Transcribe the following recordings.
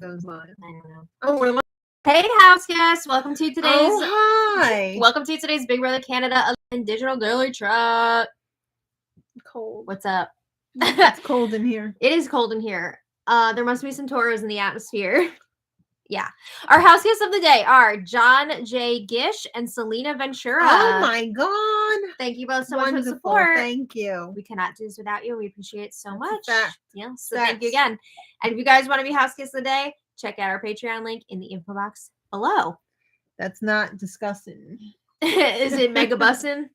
goes live? I don't know. Oh, we're live. Hey, house guests! Welcome to today's. Oh, hi. Welcome to today's Big Brother Canada Digital Daily Truck. Cold. What's up? It's cold in here. It is cold in here. There must be some Tauros in the atmosphere. Yeah. Our house guests of the day are John J. Gish and Selena Ventura. Oh my God. Thank you both so Wonderful. much for the support. Thank you. We cannot do this without you. We appreciate it so much. Yeah. So Facts. thank you again. And if you guys want to be house guests of the day, check out our Patreon link in the info box below. That's not disgusting. Is it mega bussin'?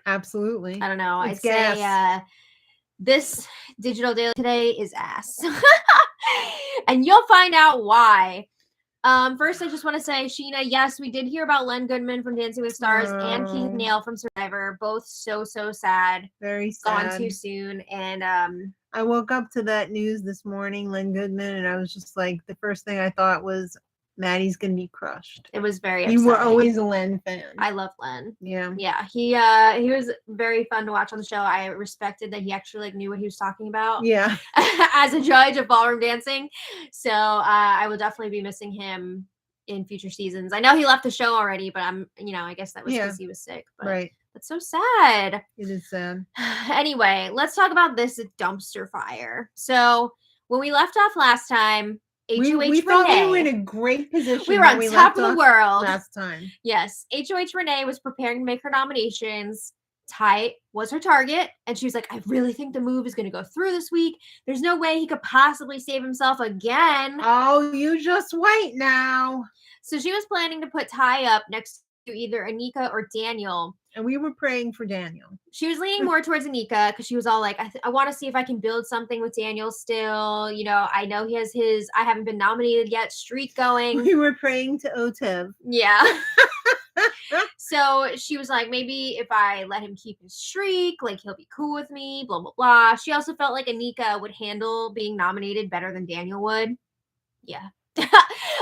Absolutely. I don't know. It's I'd say gas. this digital daily today is ass. And you'll find out why. First, I just want to say, Sheena, yes, we did hear about Len Goodman from Dancing with Stars and Keith Nail from Survivor. Both so sad. Very sad. Gone too soon. And I woke up to that news this morning, Len Goodman, and I was just like, the first thing I thought was, Maddie's gonna be crushed. It was very upsetting. You were always a Len fan. I love Len. Yeah. Yeah. He was very fun to watch on the show. I respected that he actually knew what he was talking about. Yeah. As a judge of ballroom dancing. So I will definitely be missing him in future seasons. I know he left the show already, but I guess that was because he was sick. But right. That's so sad. It is sad. Anyway, let's talk about this dumpster fire. So when we left off last time, we thought we were in a great position. We were on top of the world last time. Yes. HOH Renee was preparing to make her nominations. Ty was her target. And she was like, I really think the move is going to go through this week. There's no way he could possibly save himself again. Oh, you just wait now. So she was planning to put Ty up next to either Anika or Daniel. And we were praying for Daniel. She was leaning more towards Anika because she was all like, I want to see if I can build something with Daniel still. I know he has his I haven't been nominated yet streak going. We were praying to Otev. Yeah. So she was like, maybe if I let him keep his streak, he'll be cool with me, blah, blah, blah. She also felt like Anika would handle being nominated better than Daniel would. Yeah.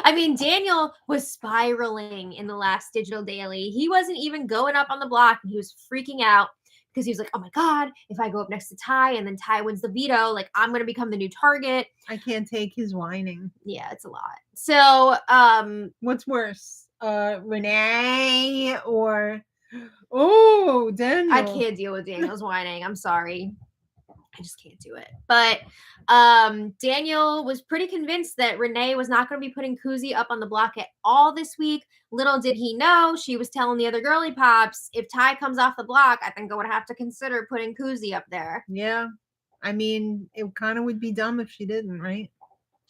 I mean, Daniel was spiraling in the last Digital Daily. He wasn't even going up on the block, and he was freaking out because he was like, oh my God, if I go up next to Ty and then Ty wins the veto, I'm going to become the new target. I can't take his whining. Yeah, it's a lot. So, what's worse? Renee or Daniel? I can't deal with Daniel's whining. I'm sorry. I just can't do it. But Daniel was pretty convinced that Renee was not going to be putting Kuzi up on the block at all this week. Little did he know, she was telling the other girly pops, if Ty comes off the block, I think I would have to consider putting Kuzi up there. Yeah. I mean, it kind of would be dumb if she didn't, right?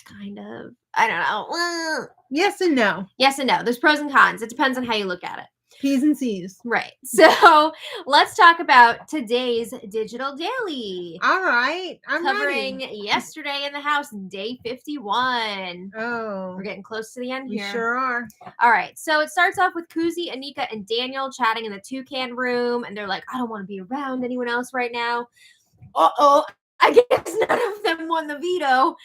Kind of. I don't know. Yes and no. Yes and no. There's pros and cons. It depends on how you look at it. P's and C's. Right. So let's talk about today's Digital Daily. All right. I'm covering ready. Yesterday in the house, day 51. Oh. We're getting close to the end here. We sure are. All right. So it starts off with Kuzi, Anika, and Daniel chatting in the toucan room. And they're like, I don't want to be around anyone else right now. Uh-oh. I guess none of them won the veto.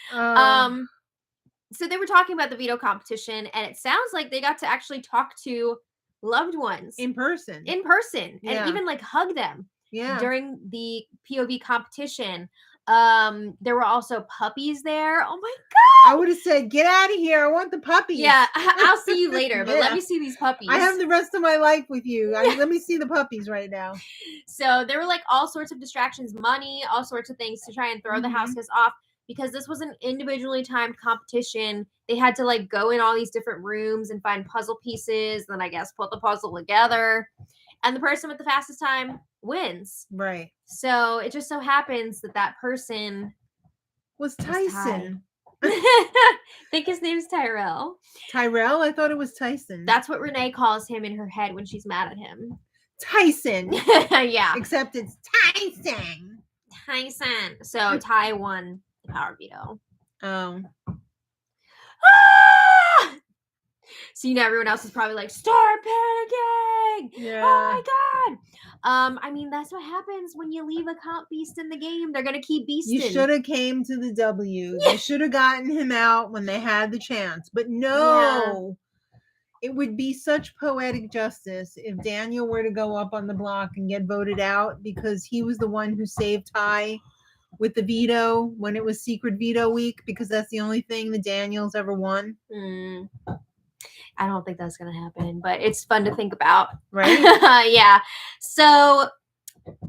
So they were talking about the veto competition. And it sounds like they got to actually talk to loved ones in person and even hug them during the POV competition. There were also puppies there. Oh my God, I would have said, get out of here, I want the puppies. Yeah, I'll see you later, but let me see these puppies. I have the rest of my life with you. Let me see the puppies right now. So there were all sorts of distractions, money, all sorts of things to try and throw the house guests off. Because this was an individually timed competition, they had to go in all these different rooms and find puzzle pieces, then I guess put the puzzle together. And the person with the fastest time wins. Right. So it just so happens that person was Tyson. I think his name's Tyrell. Tyrell? I thought it was Tyson. That's what Renee calls him in her head when she's mad at him. Tyson. Yeah. Except it's Tyson. So Ty won the power veto. Oh. Ah! So everyone else is probably start panicking. Yeah. Oh my God. I mean, that's what happens when you leave a comp beast in the game. They're gonna keep beasting. You should have came to the W. They should have gotten him out when they had the chance. But no. It would be such poetic justice if Daniel were to go up on the block and get voted out because he was the one who saved Ty with the veto when it was secret veto week because that's the only thing the Daniels ever won. I don't think that's gonna happen, but it's fun to think about. Right? Yeah. So,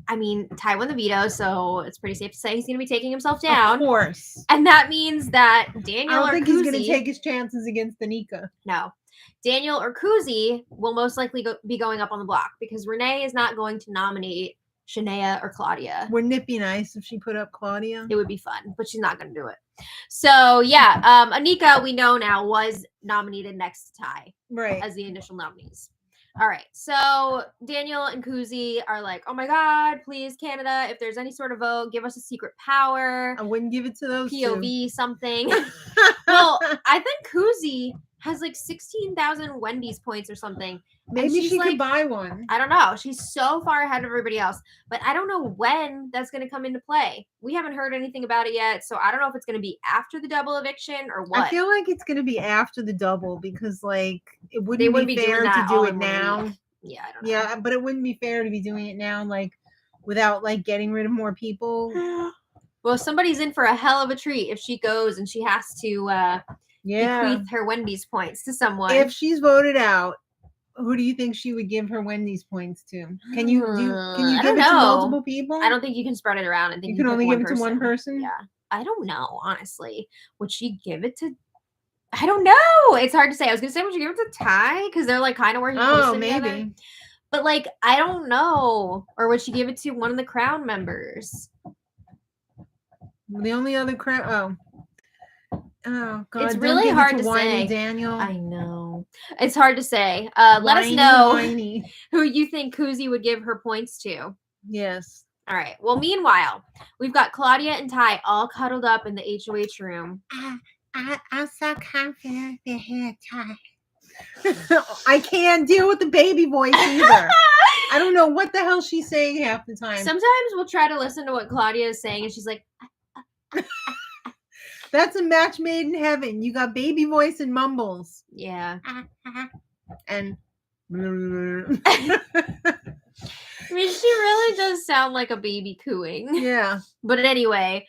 I mean, Ty won the veto, so it's pretty safe to say he's gonna be taking himself down. Of course. And that means that Daniel I don't or think Kuzi, he's going to take his chances against Anika. No. Daniel or Kuzi will most likely be going up on the block because Renee is not going to nominate Shania or Claudia. Wouldn't it be nice if she put up Claudia? It would be fun, but she's not going to do it. So, yeah, Anika, we know now, was nominated next to Ty. Right. As the initial nominees. All right. So Daniel and Kuzi are like, oh my God, please, Canada, if there's any sort of vote, give us a secret power. I wouldn't give it to those POV something. Well, I think Kuzi has like 16,000 Wendy's points or something. Maybe she could buy one. I don't know. She's so far ahead of everybody else. But I don't know when that's going to come into play. We haven't heard anything about it yet. So I don't know if it's going to be after the double eviction or what. I feel like it's going to be after the double because, like, it wouldn't be fair to do it now. Yeah, I don't know. Yeah, but it wouldn't be fair to be doing it now, like, without, like, getting rid of more people. Well, somebody's in for a hell of a treat if she goes and she has to bequeath her Wendy's points to someone. If she's voted out, who do you think she would give her Wendy's points to? Can you give it to multiple people? I don't think you can spread it around. I think you can only give it to one person. Yeah, I don't know. Honestly, would she give it to? I don't know. It's hard to say. I was gonna say, would you give it to Ty because they're like kind of working close together. Maybe. But like, I don't know. Or would she give it to one of the Crown members? The only other Crown. Oh God! It's really hard to say. Daniel. I know. It's hard to say. Let us know who you think Kuzi would give her points to. Yes. All right. Well, meanwhile, we've got Claudia and Ty all cuddled up in the HOH room. I'm so confident they're here, Ty. I can't deal with the baby voice either. I don't know what the hell she's saying half the time. Sometimes we'll try to listen to what Claudia is saying, and she's like. That's a match made in heaven. You got baby voice and mumbles. Yeah. And I mean, she really does sound like a baby cooing. Yeah. But anyway,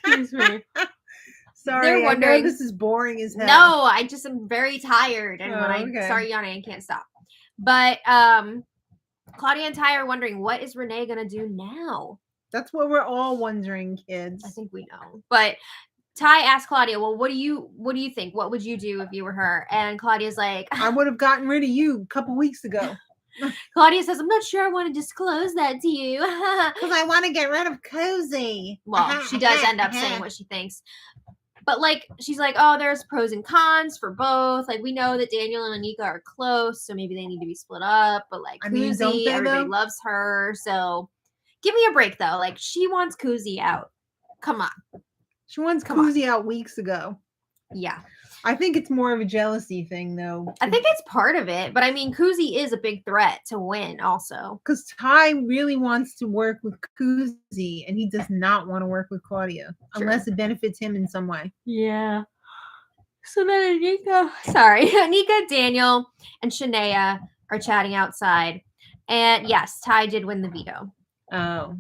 excuse me. Sorry, they're wondering. I know this is boring as hell. No, I just am very tired, and when I start yawning, I can't stop. But Claudia and Ty are wondering, what is Renee gonna do now? That's what we're all wondering, kids. I think we know. But Ty asked Claudia, well, what do you think? What would you do if you were her? And Claudia's like, I would have gotten rid of you a couple weeks ago. Claudia says, I'm not sure I want to disclose that to you. Because I want to get rid of Cozy. Well, she does end up saying what she thinks. But, like, she's like, oh, there's pros and cons for both. Like, we know that Daniel and Anika are close, so maybe they need to be split up. But, like, Kuzi, everybody loves her, so... Give me a break, though. Like, she wants Kuzi out. Come on. She wants Kuzi out weeks ago. Yeah. I think it's more of a jealousy thing, though. I think it's part of it. But, I mean, Kuzi is a big threat to win, also. Because Ty really wants to work with Kuzi, and he does not want to work with Claudia. Sure. Unless it benefits him in some way. Yeah. So then Anika, Daniel, and Shania are chatting outside. And, yes, Ty did win the veto. Oh.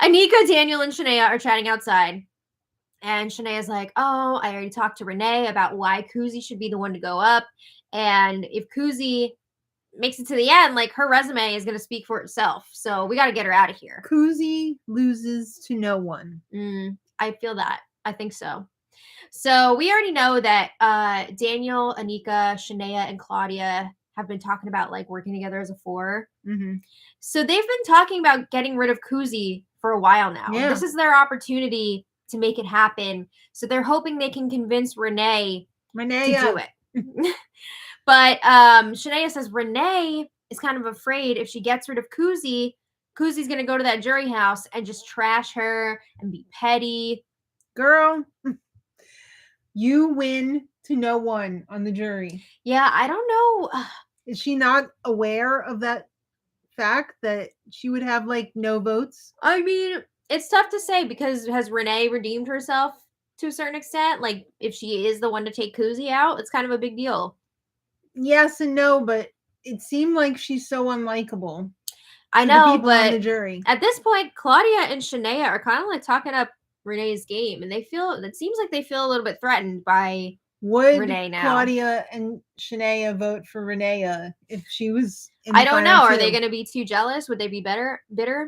Anika, Daniel, and Shania are chatting outside. And Shania's like, oh, I already talked to Renee about why Kuzi should be the one to go up. And if Kuzi makes it to the end, like, her resume is going to speak for itself. So we got to get her out of here. Kuzi loses to no one. I feel that. I think so. So we already know that Daniel, Anika, Shania, and Claudia have been talking about, like, working together as a four. Mm-hmm. So they've been talking about getting rid of Kuzi for a while now. Yeah. This is their opportunity to make it happen. So they're hoping they can convince Renee to do it. But Shania says Renee is kind of afraid if she gets rid of Kuzi, Kuzi's going to go to that jury house and just trash her and be petty. Girl, you win to no one on the jury. Yeah, I don't know. Is she not aware of that fact that she would have, like, no votes? I mean, it's tough to say because has Renee redeemed herself to a certain extent? Like, if she is the one to take Kuzi out, it's kind of a big deal. Yes and no, but it seemed like she's so unlikable. I to know, the people on but the jury. at this point, Claudia and Shania are kind of like talking up Renee's game, and it seems like they feel a little bit threatened by Would Renee now. Claudia and Shania vote for Renee if she was in I the don't final know. Are two? they going to be too jealous? Would they be bitter?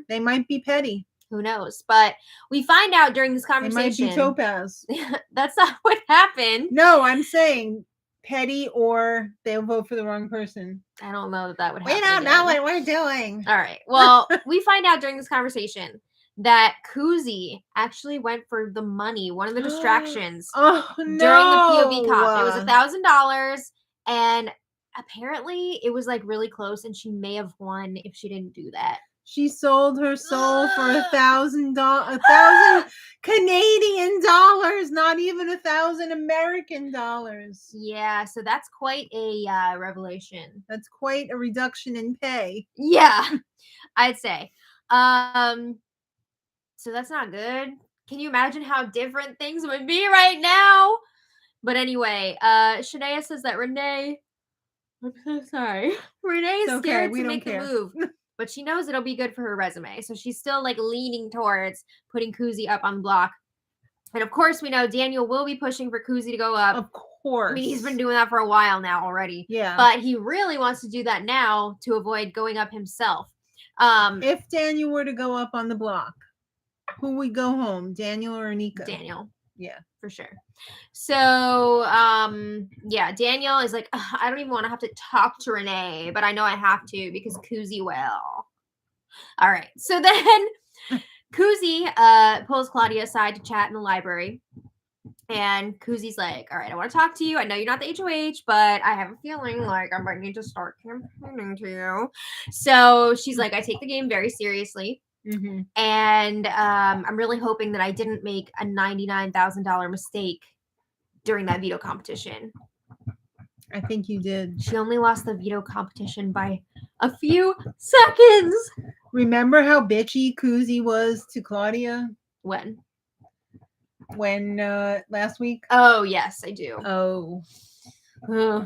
They might be petty. Who knows? But we find out during this They might conversation. be Topaz. That's not what happened. No, I'm saying petty, or they'll vote for the wrong person. I don't know that would happen. We don't know what we're doing. All right. Well, we find out during this conversation that Kuzi actually went for the money, one of the distractions during the POV comp. It was $1,000, and apparently it was like really close, and she may have won if she didn't do that. She sold her soul for $1,000 Canadian dollars, not even $1,000 American dollars. Yeah, so that's quite a revelation. That's quite a reduction in pay. Yeah, I'd say. So that's not good. Can you imagine how different things would be right now? But anyway, Shania says that Renee, I'm so sorry. Renee's It's okay, scared we to don't make care. the move, but she knows it'll be good for her resume. So she's still like leaning towards putting Kuzi up on the block. And of course, we know Daniel will be pushing for Kuzi to go up. Of course. I mean, he's been doing that for a while now already. Yeah. But he really wants to do that now to avoid going up himself. If Daniel were to go up on the block, who would go home, Daniel or Anika? Daniel. Yeah. For sure. So, yeah, Daniel is like, I don't even want to have to talk to Renee, but I know I have to because Kuzi will. All right. So then Kuzi pulls Claudia aside to chat in the library. And Kuzi's like, all right, I want to talk to you. I know you're not the HOH, but I have a feeling like I might need to start campaigning to you. So she's like, I take the game very seriously. Mm-hmm. And I'm really hoping that I didn't make a $99,000 mistake during that veto competition. I think you did. She only lost the veto competition by a few seconds. Remember how bitchy Kuzi was to Claudia? When last week? Oh, yes, I do. Oh.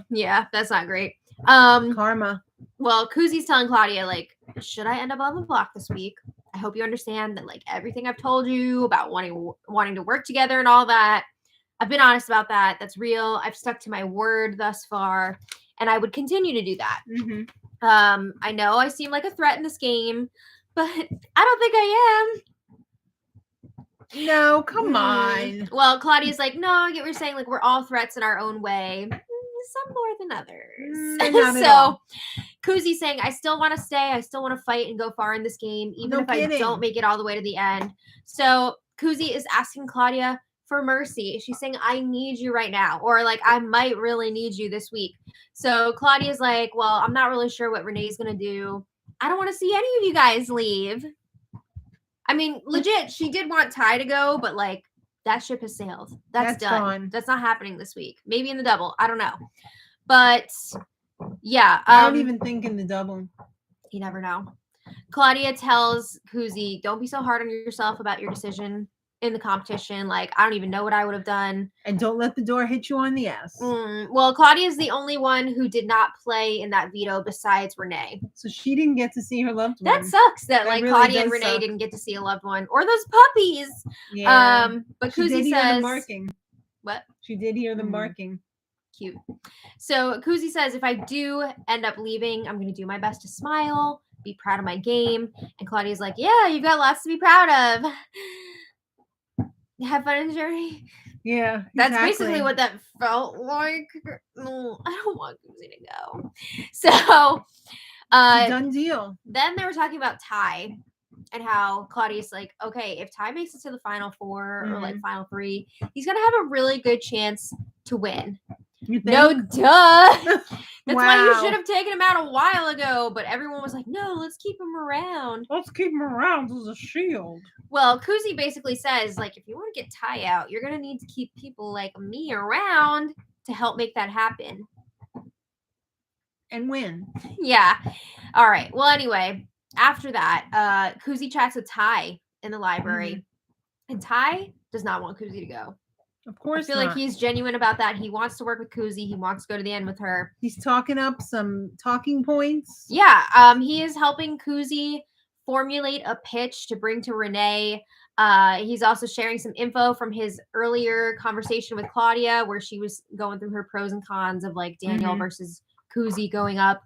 Yeah, that's not great. Karma. Well, Kuzi's telling Claudia, like, should I end up on the block this week? I hope you understand that, like, everything I've told you about wanting to work together and all that, I've been honest about that. That's real. I've stuck to my word thus far, and I would continue to do that. Mm-hmm. I know I seem like a threat in this game, but I don't think I am. No, come on. Well, Claudia's like, no, I get what you're saying. Like, we're all threats in our own way. Some more than others. Not at all. Kuzi's saying, I still want to stay. I still want to fight and go far in this game, even if I don't make it all the way to the end. So Kuzi is asking Claudia for mercy. She's saying, I need you right now. Or like, I might really need you this week. So Claudia's like, well, I'm not really sure what Renee's going to do. I don't want to see any of you guys leave. I mean, legit, she did want Ty to go, but like, that ship has sailed. That's done. Gone. That's not happening this week. Maybe in the double. I don't know. But yeah. I don't even think in the double. You never know. Claudia tells Kuzi, don't be so hard on yourself about your decision in the competition. Like, I don't even know what I would have done. And don't let the door hit you on the ass. Well, Claudia is the only one who did not play in that veto besides Renee. So she didn't get to see her loved one. That sucks that like really Claudia and Renee didn't get to see a loved one or those puppies. Yeah. But she Kuzi did hear says, them barking. What? She did hear them barking. Cute. So Kuzi says, if I do end up leaving, I'm going to do my best to smile, be proud of my game. And Claudia's like, yeah, you've got lots to be proud of. Have fun in the journey. Yeah, that's basically what that felt like. No, I don't want Kuzi to go. So, done deal. Then they were talking about Ty and how Claudia's like, okay, if Ty makes it to the final four or like final three, he's gonna have a really good chance to win. You think? No, duh. That's why you should have taken him out a while ago. But everyone was like, no, let's keep him around. Let's keep him around as a shield. Well, Kuzi basically says, like, if you want to get Ty out, you're going to need to keep people like me around to help make that happen. And win. Yeah. All right. Well, anyway, after that, Kuzi chats with Ty in the library. And Ty does not want Kuzi to go. Of course I feel like he's genuine about that. He wants to work with Kuzi. He wants to go to the end with her. He's talking up some talking points. Yeah. He is helping Kuzi formulate a pitch to bring to Renee. He's also sharing some info from his earlier conversation with Claudia, where she was going through her pros and cons of like Daniel versus Kuzi going up.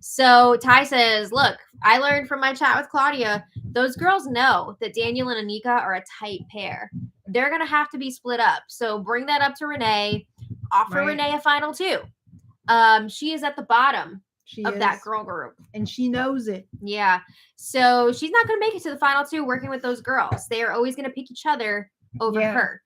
So Ty says, look, I learned from my chat with Claudia, those girls know that Daniel and Anika are a tight pair. They're going to have to be split up. So bring that up to Renee. Offer Renee a final 2. She is at the bottom of that girl group. And she knows it. Yeah. So she's not going to make it to the final 2 working with those girls. They are always going to pick each other over her.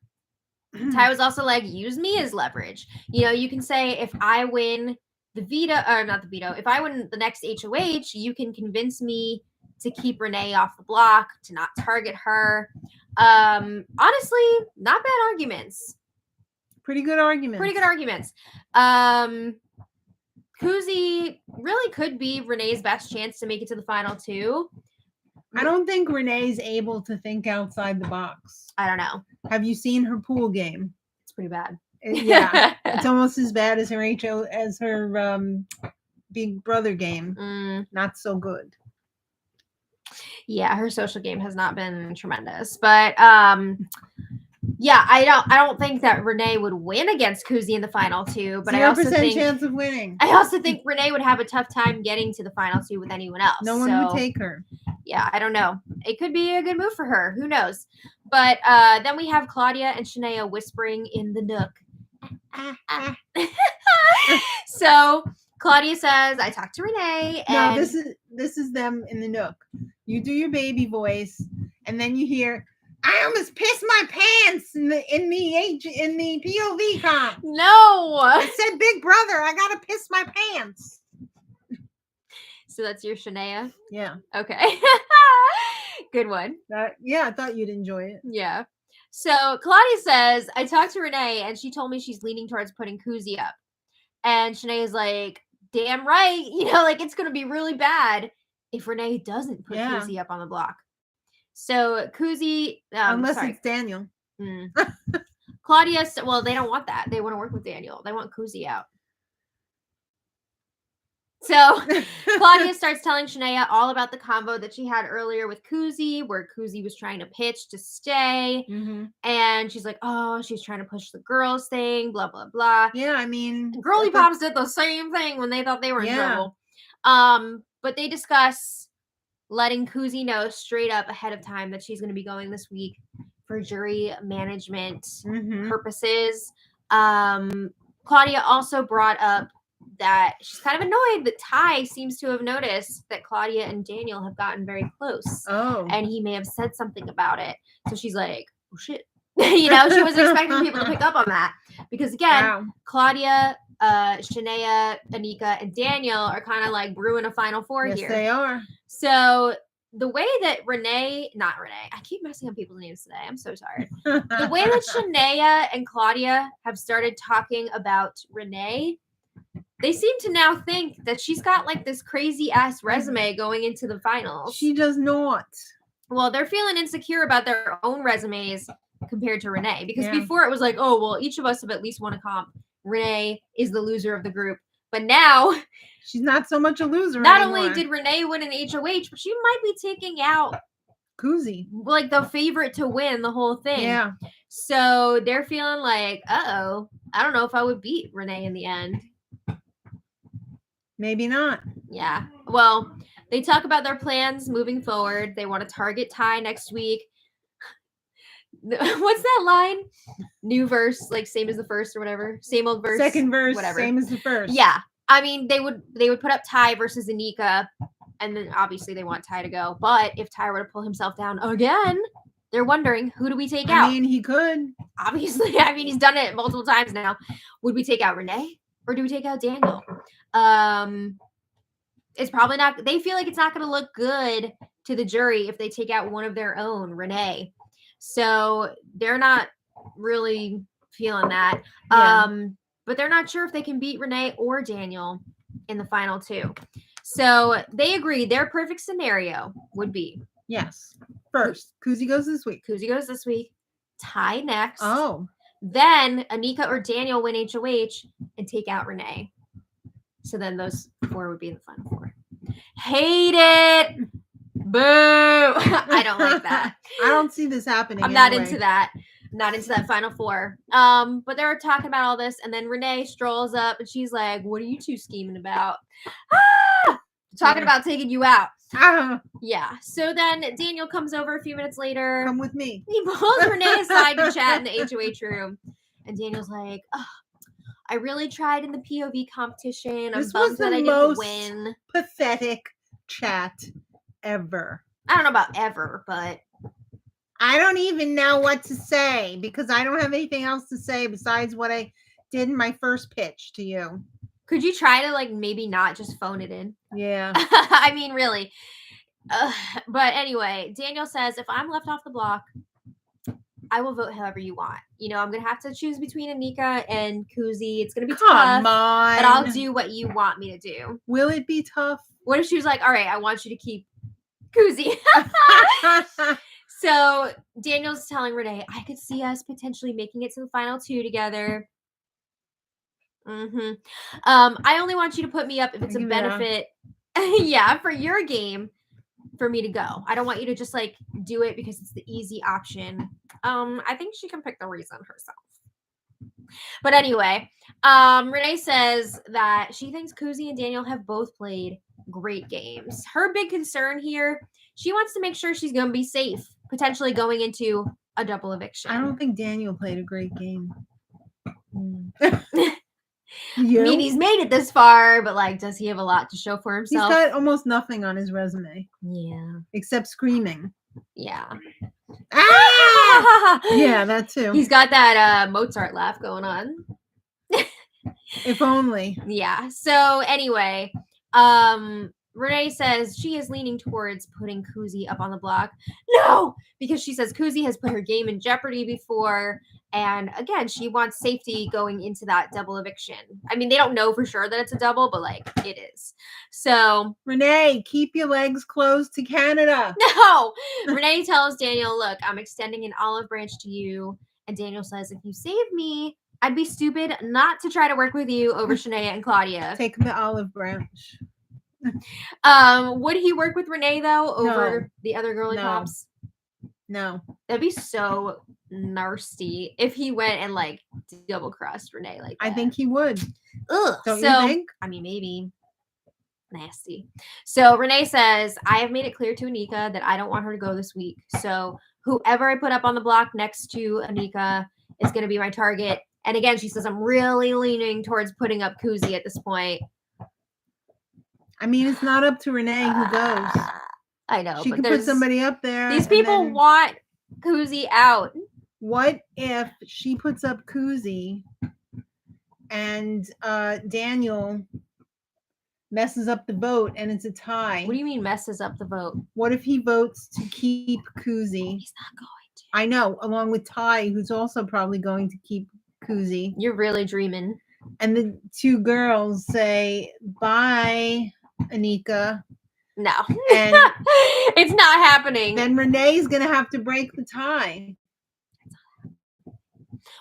Ty was also like, use me as leverage. You know, you can say, if I win the veto, or not the veto, if I win the next HOH, you can convince me to keep Renee off the block, to not target her. Honestly, not bad arguments. Pretty good arguments. Kuzi really could be Renee's best chance to make it to the final 2. I don't think Renee's able to think outside the box. I don't know. Have you seen her pool game? It's pretty bad. Yeah, it's almost as bad as her Big Brother game. Not so good. Yeah, her social game has not been tremendous, but yeah, I don't think that Renee would win against Kuzi in the final 2, but 0% I also think chance of winning. I also think Renee would have a tough time getting to the final 2 with anyone else. No one would take her. Yeah, I don't know. It could be a good move for her. Who knows? But then we have Claudia and Shania whispering in the nook. So Claudia says, I talked to Renee. And no, this is them in the nook. You do your baby voice, and then you hear, I almost pissed my pants in the POV comp. No, I said, Big Brother, I gotta piss my pants. So that's your Shania? Yeah. Okay. Good one. Yeah, I thought you'd enjoy it. Yeah. So Claudia says, I talked to Renee and she told me she's leaning towards putting Kuzi up. And Shanae's like, damn right. You know, like it's going to be really bad if Renee doesn't put Kuzi up on the block. So Kuzi... unless it's Daniel. Claudia, well, they don't want that. They want to work with Daniel. They want Kuzi out. So Claudia starts telling Shania all about the convo that she had earlier with Kuzi, where Kuzi was trying to pitch to stay. And she's like, oh, she's trying to push the girls thing, blah, blah, blah. Yeah, I mean... Girly Pops did the same thing when they thought they were in trouble. But they discuss letting Kuzi know straight up ahead of time that she's going to be going this week for jury management purposes. Claudia also brought up that she's kind of annoyed that Ty seems to have noticed that Claudia and Daniel have gotten very close. And he may have said something about it. So she's like, oh shit. You know, she wasn't expecting people to pick up on that. Because again, Claudia, Shania, Anika, and Daniel are kind of like brewing a final 4 here. Yes, they are. So the way that not Renee, I keep messing up people's names today. I'm so tired. The way that Shania and Claudia have started talking about Renee, they seem to now think that she's got like this crazy ass resume going into the finals. She does not. Well, they're feeling insecure about their own resumes compared to Renee. Because before it was like, oh, well, each of us have at least won a comp. Renee is the loser of the group. But now... she's not so much a loser Not anymore. only did Renee win an HOH, but she might be taking out Kuzi, like the favorite to win the whole thing. Yeah. So they're feeling like, uh-oh, I don't know if I would beat Renee in the end. Maybe not. Yeah. Well, they talk about their plans moving forward. They want to target Ty next week. What's that line? New verse, like same as the first or whatever. Same old verse. Second verse, whatever. Same as the first. Yeah. I mean, they would put up Ty versus Anika, and then obviously they want Ty to go. But if Ty were to pull himself down again, they're wondering, who do we take out? I mean, he could. Obviously, I mean, he's done it multiple times now. Would we take out Renee or do we take out Daniel? It's probably not. They feel like it's not going to look good to the jury if they take out one of their own, Renee. So they're not really feeling that. Yeah. But they're not sure if they can beat Renee or Daniel in the final 2. So they agree their perfect scenario would be. Yes. First, Kuzi goes this week. Kuzi goes this week. Ty next. Oh. Then Anika or Daniel win HOH and take out Renee. So then those 4 would be in the final 4. Hate it. Boo! I don't like that. I don't see this happening. I'm not anyway. into that. Not into that Final Four. But they were talking about all this, and then Renee strolls up, and she's like, "What are you two scheming about?" Ah! Talking about taking you out. Yeah. So then Daniel comes over a few minutes later. Come with me. He pulls Renee aside to chat in the HOH room, and Daniel's like, "Oh, I really tried in the POV competition. I'm This bummed was that the I didn't most win." pathetic chat ever. I don't know about ever, but I don't even know what to say because I don't have anything else to say besides what I did in my first pitch to you. could you try to like maybe not just phone it in? Yeah. I mean, really. But anyway, Daniel says, if I'm left off the block, I will vote however you want. You know, I'm going to have to choose between Anika and Kuzi. It's going to be tough. Come on. But I'll do what you want me to do. Will it be tough? What if she was like, all right, I want you to keep Kuzi? So Daniel's telling Renee, I could see us potentially making it to the final two together. I only want you to put me up if it's a benefit. Yeah, for your game, for me to go. I don't want you to just like do it because it's the easy option. I think she can pick the reason herself. But anyway, Renee says that she thinks Kuzi and Daniel have both played great games. Her big concern here, she wants to make sure she's going to be safe, potentially going into a double eviction. I don't think Daniel played a great game. I mean, he's made it this far, but like, does he have a lot to show for himself? He's got almost nothing on his resume. Yeah. Except screaming. Yeah. Ah! Yeah, that too. He's got that Mozart laugh going on. If only. Yeah. So anyway, Renee says she is leaning towards putting Kuzi up on the block. No! Because she says Kuzi has put her game in jeopardy before. And again, she wants safety going into that double eviction. I mean, they don't know for sure that it's a double, but like it is. So Renee, keep your legs closed to Canada. No! Renee tells Daniel, look, I'm extending an olive branch to you. And Daniel says, if you save me, I'd be stupid not to try to work with you over Shania and Claudia. Take the olive branch. Would he work with Renee though over the other girly pops? No. That'd be so nasty if he went and like double crossed Renee like that. I think he would. Ugh. Don't you think? I mean, maybe. Nasty. So Renee says, I have made it clear to Anika that I don't want her to go this week. So whoever I put up on the block next to Anika is going to be my target. And again, she says, I'm really leaning towards putting up Kuzi at this point. I mean, it's not up to Renee who goes. I know. She can put somebody up there. These people want Kuzi out. What if she puts up Kuzi and Daniel messes up the vote and it's a tie? What do you mean messes up the vote? What if he votes to keep Kuzi? He's not going to. I know, along with Ty, who's also probably going to keep Kuzi. You're really dreaming. And the two girls say, bye, Anika. No. And it's not happening. Then Renee's going to have to break the tie.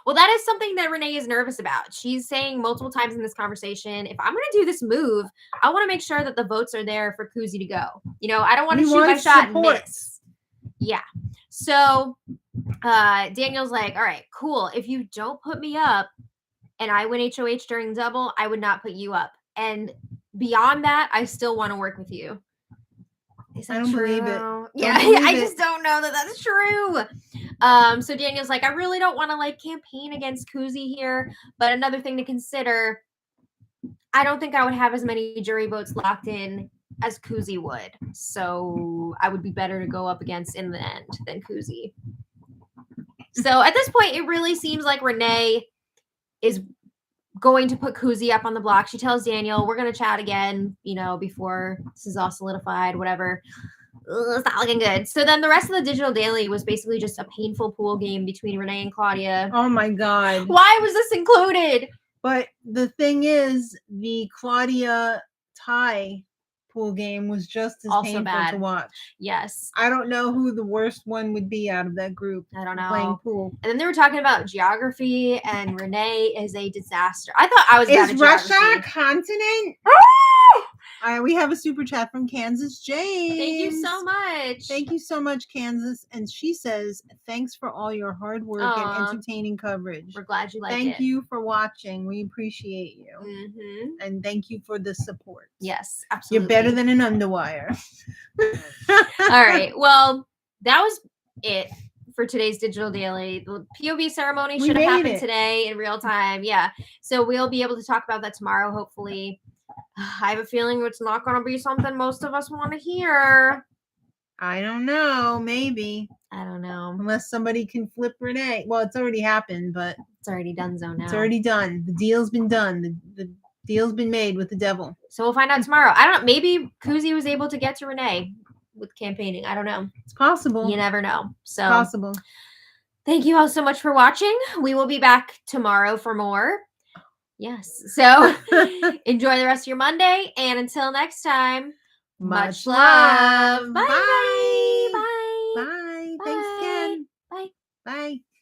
Well, that is something that Renee is nervous about. She's saying multiple times in this conversation, if I'm going to do this move, I want to make sure that the votes are there for Kuzi to go. You know, I don't want to shoot my shot and miss. Yeah. So Daniel's like, all right, cool. If you don't put me up and I win HOH during double, I would not put you up. And beyond that, I still want to work with you. I don't believe it. Yeah, I just don't know that that's true. So Daniel's like, I really don't want to like campaign against Kuzi here, but another thing to consider, I don't think I would have as many jury votes locked in as Kuzi would. So I would be better to go up against in the end than Kuzi. So at this point, it really seems like Renee is going to put Kuzi up on the block. She tells Daniel, we're going to chat again, you know, before this is all solidified, whatever. Ugh, it's not looking good. So then the rest of the digital daily was basically just a painful pool game between Renee and Claudia. Oh my God. Why was this included? But the thing is, the Claudia tie pool game was just as also painful bad to watch. Yes. I don't know who the worst one would be out of that group. I don't know. Playing pool. And then they were talking about geography, and Renee is a disaster. I thought I was bad at geography. Is Russia a continent? All right, we have a super chat from Kansas James. Thank you so much. Thank you so much, Kansas. And she says, thanks for all your hard work and Aw. entertaining coverage. We're glad you liked it. Thank you for watching. We appreciate you. Mm-hmm. And thank you for the support. Yes, absolutely. You're better than an underwire. All right. Well, that was it for today's Digital Daily. The POV ceremony We should have made happened it. today in real time. Yeah. So we'll be able to talk about that tomorrow, hopefully. I have a feeling it's not going to be something most of us want to hear. I don't know. Maybe. I don't know. Unless somebody can flip Renee. Well, it's already happened, but It's already done so now. it's already done. The deal's been done. The deal's been made with the devil. So we'll find out tomorrow. I don't know. Maybe Kuzi was able to get to Renee with campaigning. I don't know. It's possible. You never know. So Possible. thank you all so much for watching. We will be back tomorrow for more. Yes. So enjoy the rest of your Monday. And until next time, much love. Bye. Bye. Bye. Bye. Thanks again. Bye. Bye.